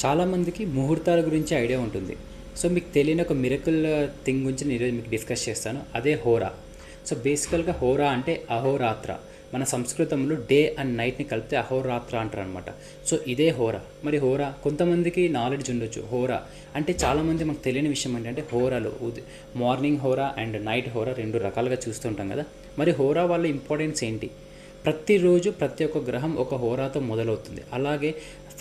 చాలామందికి ముహూర్తాల గురించి ఐడియా ఉంటుంది. సో మీకు తెలియని ఒక మిరకల్ థింగ్ గురించి నేను ఈరోజు మీకు డిస్కస్ చేస్తాను. అదే హోరా. సో బేసికల్గా హోరా అంటే అహోరాత్ర. మన సంస్కృతంలో డే అండ్ నైట్ని కలిపితే అహోరాత్ర అంటారు అనమాట. సో ఇదే హోరా. మరి హోరా కొంతమందికి నాలెడ్జ్ ఉండొచ్చు. హోరా అంటే చాలామంది మాకు తెలియని విషయం ఏంటంటే హోరాలు మార్నింగ్ హోరా అండ్ నైట్ హోరా రెండు రకాలుగా చూస్తుంటాం కదా. మరి హోరా వాళ్ళ ఇంపార్టెన్స్ ఏంటి? ప్రతిరోజు ప్రతి ఒక్క గ్రహం ఒక హోరాతో మొదలవుతుంది. అలాగే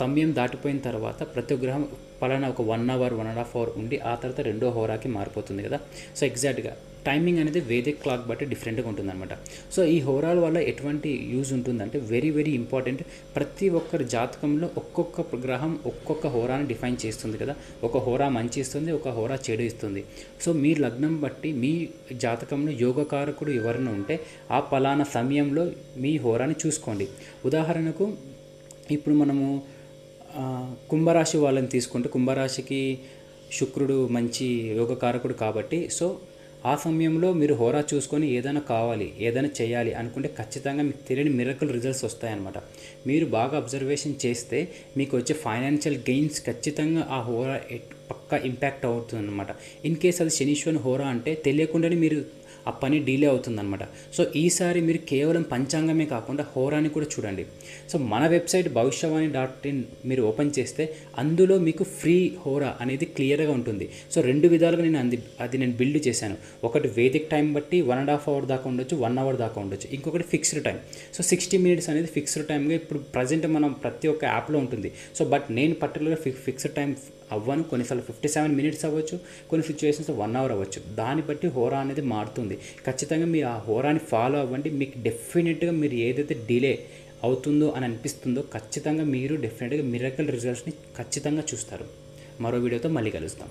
సమయం దాటిపోయిన తర్వాత ప్రతి ఒక్క గ్రహం పలానా ఒక 1 అవర్ 1.5 అవర్ ఉండి ఆ తర్వాత రెండో హోరాకి మారిపోతుంది కదా. సో ఎగ్జాక్ట్గా టైమింగ్ అనేది వేదిక్ క్లాక్ బట్టి డిఫరెంట్గా ఉంటుందన్నమాట. సో ఈ హోరాల వల్ల ఎటువంటి యూజ్ ఉంటుందంటే వెరీ వెరీ ఇంపార్టెంట్. ప్రతి ఒక్కరి జాతకంలో ఒక్కొక్క గ్రహం ఒక్కొక్క హోరాని డిఫైన్ చేస్తుంది కదా. ఒక హోరా మంచి ఇస్తుంది, ఒక హోరా చెడు ఇస్తుంది. సో మీ లగ్నం బట్టి మీ జాతకంలో యోగకారకుడు ఎవరైనా ఉంటే ఆ పలానా సమయంలో మీ హోరాని చూసుకోండి. ఉదాహరణకు ఇప్పుడు మనము కుంభరాశి వాళ్ళని తీసుకుంటే కుంభరాశికి శుక్రుడు మంచి యోగకారకుడు కాబట్టి సో ఆ సమయంలో మీరు హోరా చూసుకొని ఏదైనా కావాలి ఏదైనా చేయాలి అనుకుంటే ఖచ్చితంగా మీకు తెలియని మిరకల్ రిజల్ట్స్ వస్తాయన్నమాట. మీరు బాగా అబ్జర్వేషన్ చేస్తే మీకు వచ్చే ఫైనాన్షియల్ గెయిన్స్ ఖచ్చితంగా ఆ హోరా పక్కా ఇంపాక్ట్ అవుతుంది అనమాట. ఇన్ కేస్ అది శనీశ్వరుని హోరా అంటే తెలియకుండానే మీరు ఆ పని డిలే అవుతుందన్నమాట. సో ఈసారి మీరు కేవలం పంచాంగమే కాకుండా హోరాని కూడా చూడండి. సో మన వెబ్సైట్ bhavishyavani.in మీరు ఓపెన్ చేస్తే అందులో మీకు ఫ్రీ హోరా అనేది క్లియర్గా ఉంటుంది. సో రెండు విధాలుగా నేను బిల్డ్ చేశాను. ఒకటి వేదిక్ టైం బట్టి 1.5 అవర్ దాకా ఉండొచ్చు, 1 అవర్ దాకా ఉండొచ్చు. ఇంకొకటి ఫిక్స్డ్ టైం. సో 60 మినిట్స్ అనేది ఫిక్స్డ్ టైంగా ఇప్పుడు ప్రజెంట్ మనం ప్రతి ఒక్క యాప్లో ఉంటుంది. సో బట్ నేను పర్టికులర్గా ఫిక్స్డ్ టైం అవ్వను. కొన్నిసార్లు 57 మినిట్స్ అవ్వచ్చు, కొన్ని సిచ్యువేషన్స్ 1 అవర్ అవ్వచ్చు. దాన్ని బట్టి హోరా అనేది మారుతుంది. ఖచ్చితంగా మీరు ఆ హోరాని ఫాలో అవ్వండి. మీకు డెఫినెట్గా మీరు ఏదైతే డిలే అవుతుందో అని అనిపిస్తుందో ఖచ్చితంగా మీరు డెఫినెట్గా మిరకల్ రిజల్ట్స్ని ఖచ్చితంగా చూస్తారు. మరో వీడియోతో మళ్ళీ కలుస్తాం.